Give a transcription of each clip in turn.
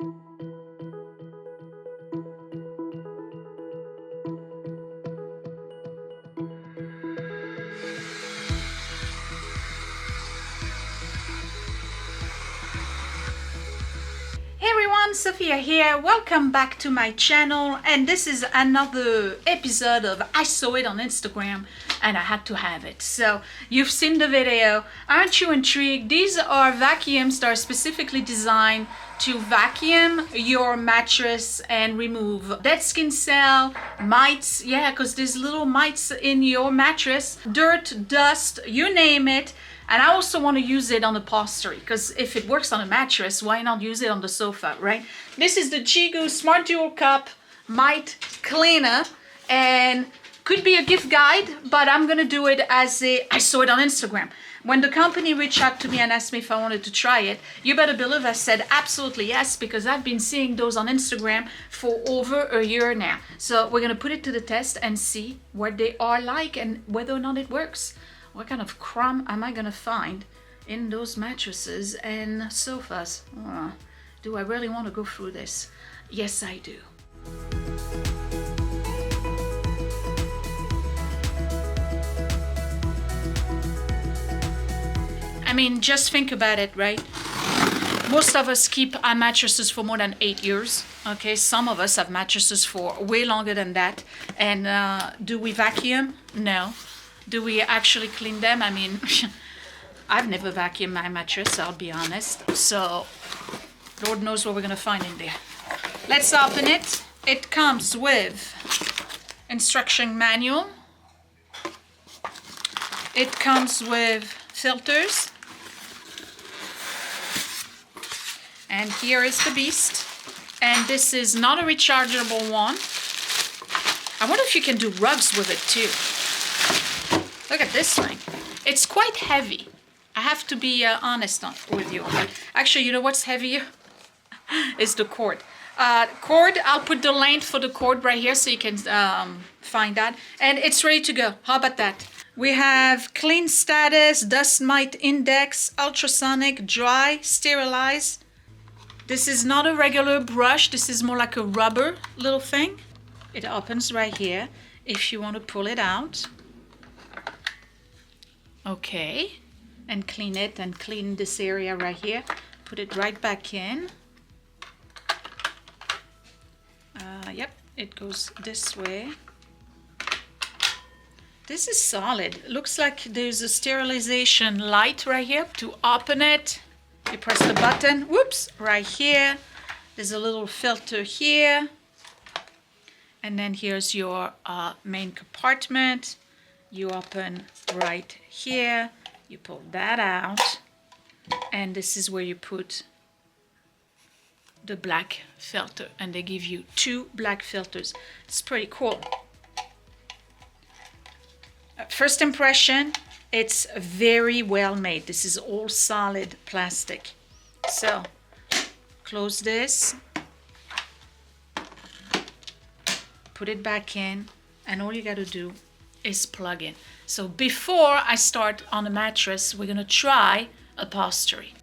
Hey everyone, Sophia here. Welcome back to my channel, and this is another episode of I Saw It on Instagram and I had to have it. So you've seen the video. Aren't you intrigued? These are vacuums that are specifically designed to vacuum your mattress and remove dead skin cell, mites, yeah, because there's little mites in your mattress, dirt, dust, you name it. And I also want to use it on upholstery, because if it works on a mattress, why not use it on the sofa, right? This is the JIGOO Smart Dual Cup Mite Cleaner, and could be a gift guide, but I'm going to do it as a, I saw it on Instagram. When the company reached out to me and asked me if I wanted to try it, you better believe I said absolutely yes, because I've been seeing those on Instagram for over a year now. So we're going to put it to the test and see what they are like and whether or not it works. What kind of crumb am I gonna find in those mattresses and sofas? Do I really want to go through this? Yes, I do. I mean, just think about it, right? Most of us keep our mattresses for more than 8 years. Okay, some of us have mattresses for way longer than that. And do we vacuum? No. Do we actually clean them? I mean, I've never vacuumed my mattress, I'll be honest. So, Lord knows what we're gonna find in there. Let's open it. It comes with instruction manual. It comes with filters. And here is the beast. And this is not a rechargeable one. I wonder if you can do rugs with it too. Look at this thing. It's quite heavy. I have to be honest with you. Actually, you know what's heavier? Is the cord. I'll put the length for the cord right here so you can find that. And it's ready to go. How about that? We have clean status, dust mite index, ultrasonic, dry, sterilize. This is not a regular brush. This is more like a rubber little thing. It opens right here if you want to pull it out. Okay, and clean it and clean this area right here. Put it right back in. Yep, it goes this way. This is solid. Looks like there's a sterilization light right here. To open it, you press the button. Whoops, right here. There's a little filter here. And then here's your main compartment. You open right here, you pull that out, and this is where you put the black filter, and they give you 2 black filters. It's pretty cool. First impression, it's very well made. This is all solid plastic. So, close this, put it back in, and all you gotta do is plug in. So before I start on the mattress, we're gonna try upholstery.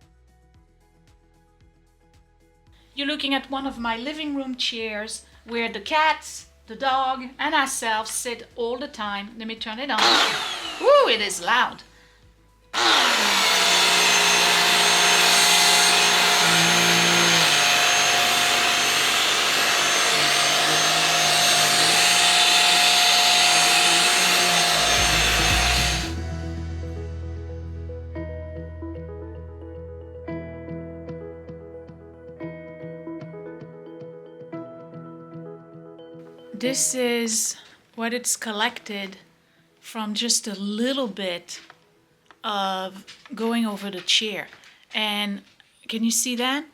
You're looking at one of my living room chairs where the cats, the dog, and ourselves sit all the time. Let me turn it on. Ooh, it is loud. This is what it's collected from just a little bit of going over the chair. And can you see that?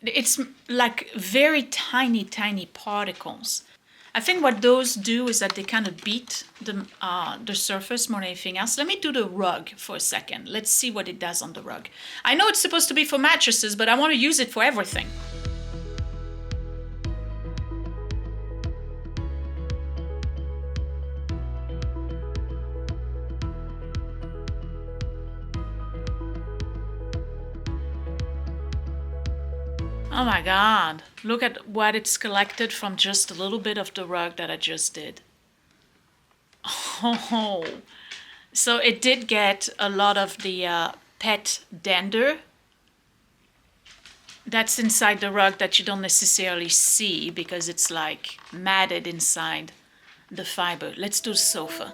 It's like very tiny, tiny particles. I think what those do is that they kind of beat the surface more than anything else. Let me do the rug for a second. Let's see what it does on the rug. I know it's supposed to be for mattresses, but I want to use it for everything. Oh my God, look at what it's collected from just a little bit of the rug that I just did. Oh, so it did get a lot of the pet dander that's inside the rug that you don't necessarily see because it's like matted inside the fiber. Let's do the sofa.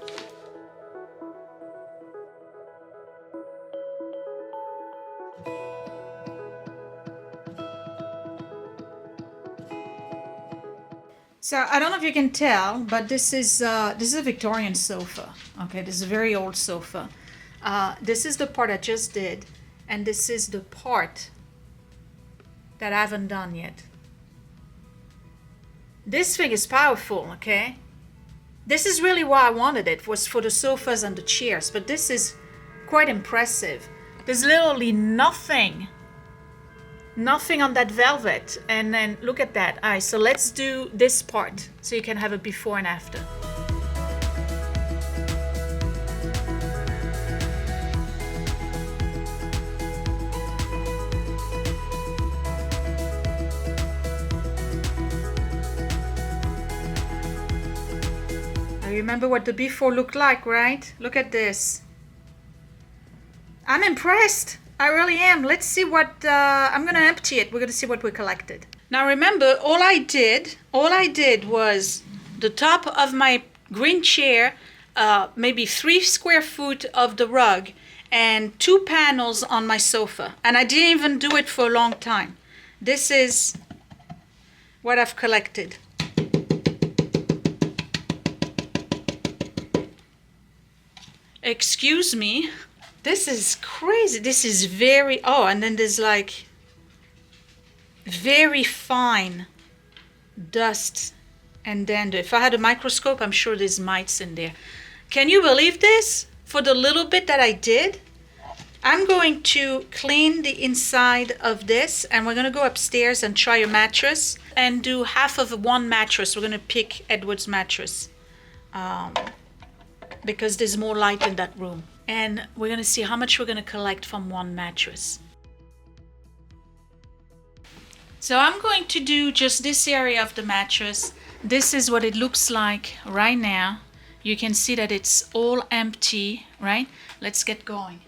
So I don't know if you can tell, but this is a Victorian sofa. Okay, this is a very old sofa. This is the part I just did, and this is the part that I haven't done yet. This thing is powerful, okay? This is really why I wanted it, was for the sofas and the chairs, but this is quite impressive. There's literally nothing on that velvet, and then look at that. All right, so let's do this part so you can have a before and after. Now you remember what the before looked like, right? Look at this. I'm impressed. I really am. Let's see what, I'm going to empty it. We're going to see what we collected. Now remember, all I did was the top of my green chair, maybe 3 square feet of the rug, and 2 panels on my sofa. And I didn't even do it for a long time. This is what I've collected. Excuse me. This is crazy. This is very, oh, and then there's like very fine dust and dander. If I had a microscope, I'm sure there's mites in there. Can you believe this? For the little bit that I did, I'm going to clean the inside of this, and we're going to go upstairs and try a mattress and do half of one mattress. We're going to pick Edward's mattress because there's more light in that room. And we're going to see how much we're going to collect from one mattress. So I'm going to do just this area of the mattress. This is what it looks like right now. You can see that it's all empty, right? Let's get going.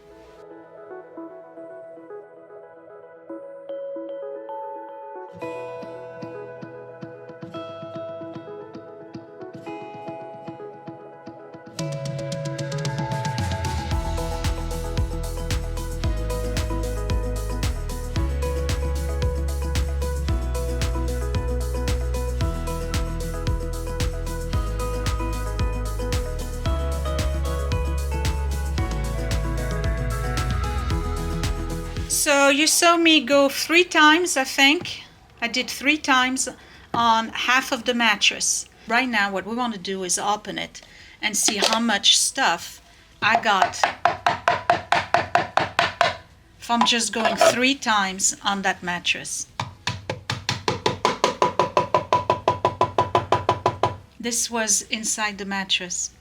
So you saw me go 3 times, I think. I did 3 times on half of the mattress. Right now what we want to do is open it and see how much stuff I got from just going 3 times on that mattress. This was inside the mattress.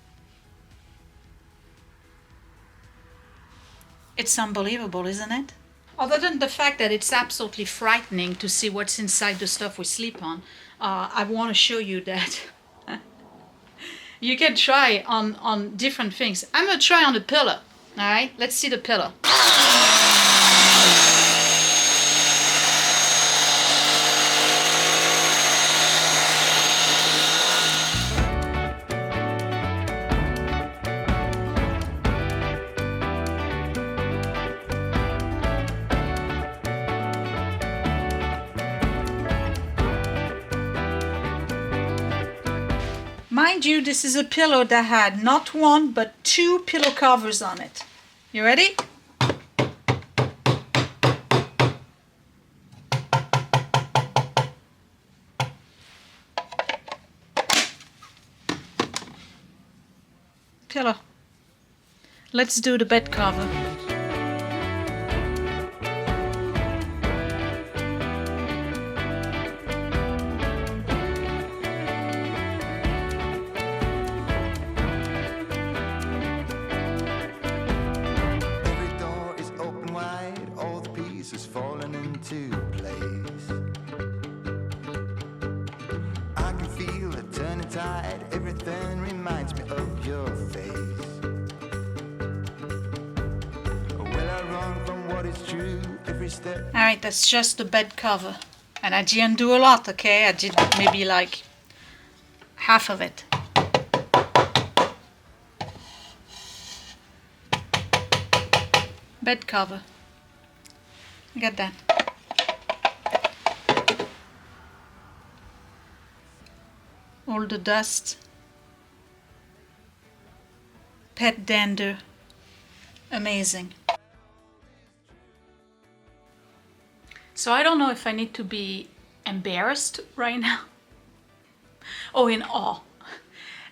It's unbelievable, isn't it? Other than the fact that it's absolutely frightening to see what's inside the stuff we sleep on, I want to show you that you can try on different things. I'm going to try on the pillow. All right, let's see the pillow. Mind you, this is a pillow that had not 1 but 2 pillow covers on it. You ready? Pillow. Let's do the bed cover. Falling into place. tide, everything reminds me of your face. Well, I run from what is true every step. All right, that's just the bed cover. And I didn't do a lot, okay? I did maybe like half of it. Bed cover. Get that. All the dust. Pet dander. Amazing. So I don't know if I need to be embarrassed right now or in awe.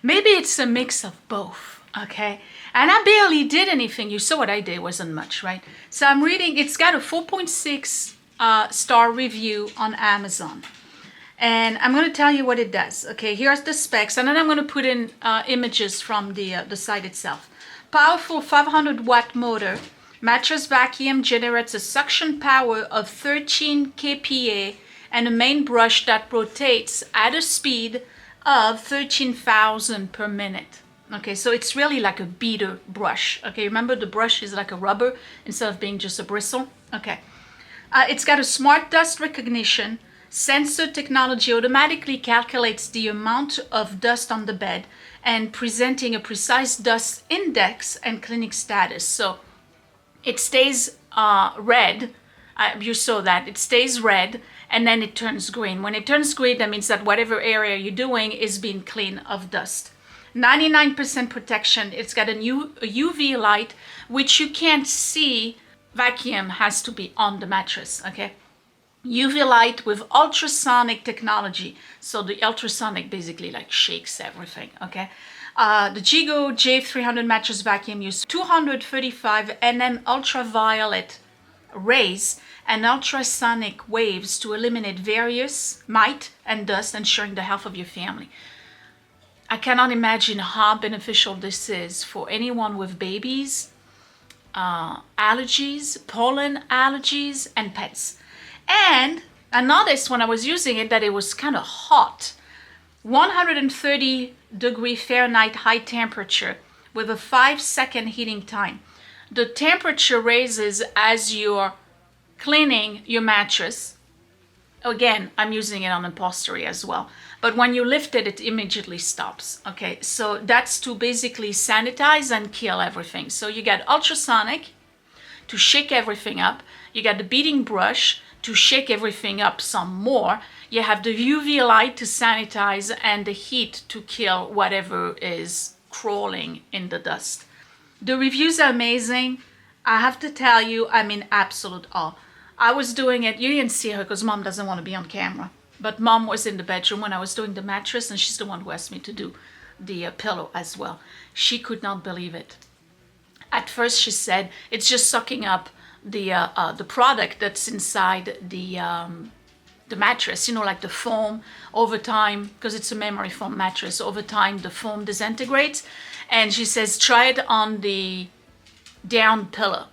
Maybe it's a mix of both, okay? And I barely did anything. You saw what I did, wasn't much, right? So I'm reading, it's got a 4.6 star review on Amazon. And I'm going to tell you what it does. Okay, here's the specs, and then I'm going to put in images from the site itself. Powerful 500 watt motor. Mattress vacuum generates a suction power of 13 kPa and a main brush that rotates at a speed of 13,000 per minute. Okay, so it's really like a beater brush. Okay, remember the brush is like a rubber instead of being just a bristle. Okay, it's got a smart dust recognition. Sensor technology automatically calculates the amount of dust on the bed and presenting a precise dust index and cleaning status. So it stays red. You saw that. It stays red and then it turns green. When it turns green, that means that whatever area you're doing is being clean of dust. 99% protection. It's got a UV light, which you can't see. Vacuum has to be on the mattress, okay? UV light with ultrasonic technology. So the ultrasonic basically like shakes everything, okay? The JIGOO J300 mattress vacuum uses 235 nm ultraviolet rays and ultrasonic waves to eliminate various mite and dust, ensuring the health of your family. I cannot imagine how beneficial this is for anyone with babies, allergies, pollen allergies, and pets. And I noticed when I was using it that it was kind of hot. 130 Fahrenheit high temperature with a 5-second heating time. The temperature raises as you're cleaning your mattress. Again, I'm using it on upholstery as well. But when you lift it, it immediately stops. Okay, so that's to basically sanitize and kill everything. So you got ultrasonic to shake everything up. You got the beating brush to shake everything up some more. You have the UV light to sanitize and the heat to kill whatever is crawling in the dust. The reviews are amazing. I have to tell you, I'm in absolute awe. I was doing it, you didn't see her because mom doesn't want to be on camera. But mom was in the bedroom when I was doing the mattress, and she's the one who asked me to do the pillow as well. She could not believe it. At first she said, it's just sucking up the product that's inside the mattress, you know, like the foam. Over time, because it's a memory foam mattress, over time the foam disintegrates. And she says, try it on the down pillow.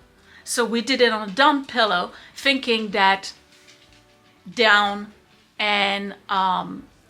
So we did it on a down pillow, thinking that down and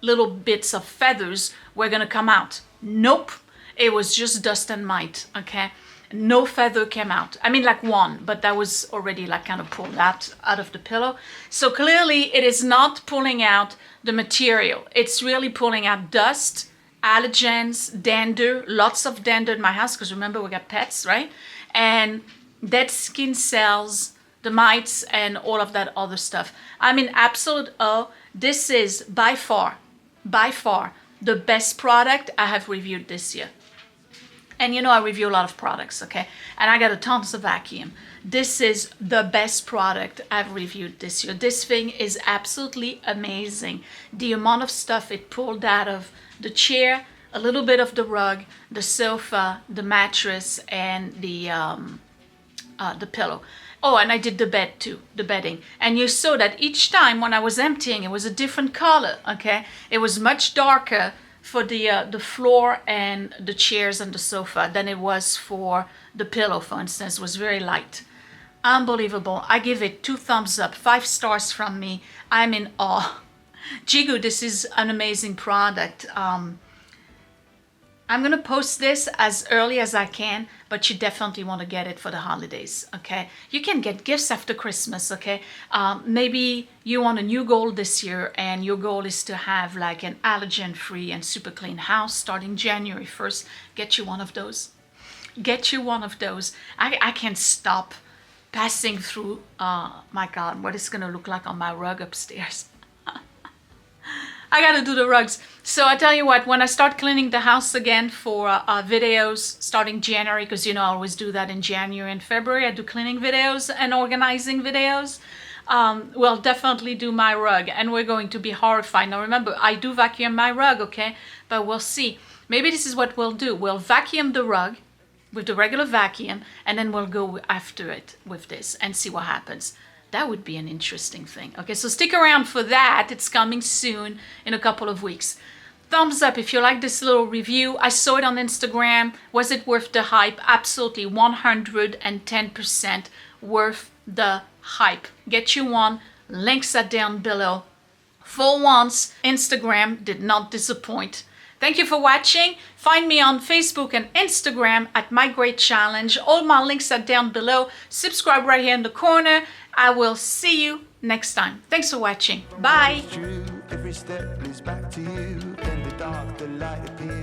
little bits of feathers were gonna come out. Nope, it was just dust and mite, okay? No feather came out. I mean, like one, but that was already like kind of pulled out of the pillow. So clearly it is not pulling out the material. It's really pulling out dust, allergens, dander, lots of dander in my house, because remember we got pets, right? And dead skin cells, the mites, and all of that other stuff. I'm in absolute awe. This is by far the best product I have reviewed this year. And you know, I review a lot of products, okay? And I got a tons of vacuum. This is the best product I've reviewed this year. This thing is absolutely amazing. The amount of stuff it pulled out of the chair, a little bit of the rug, the sofa, the mattress, and the pillow. Oh, and I did the bed too, the bedding. And you saw that each time when I was emptying, it was a different color, okay? It was much darker for the floor and the chairs and the sofa than it was for the pillow, for instance. It was very light. Unbelievable. I give it 2 thumbs up, 5 stars from me. I'm in awe. JIGOO, this is an amazing product. I'm gonna post this as early as I can, but you definitely want to get it for the holidays, okay? You can get gifts after Christmas, okay? Maybe you want a new goal this year and your goal is to have like an allergen-free and super clean house starting January 1st. Get you one of those. Get you one of those. I can't stop passing through, my God, what it's gonna look like on my rug upstairs. I gotta do the rugs. So I tell you what, when I start cleaning the house again for videos starting January, because you know I always do that in January and February, I do cleaning videos and organizing videos. We'll definitely do my rug and we're going to be horrified. Now remember, I do vacuum my rug, okay? But we'll see. Maybe this is what we'll do. We'll vacuum the rug with the regular vacuum and then we'll go after it with this and see what happens. That would be an interesting thing. Okay, so stick around for that. It's coming soon in a couple of weeks. Thumbs up if you like this little review. I saw it on Instagram. Was it worth the hype? Absolutely, 110% worth the hype. Get you one. Links are down below. For once, Instagram did not disappoint. Thank you for watching. Find me on Facebook and Instagram at mygreatchallenge. All my links are down below. Subscribe right here in the corner. I will see you next time. Thanks for watching. Bye. Every step leads back to you. In the dark, the light appears.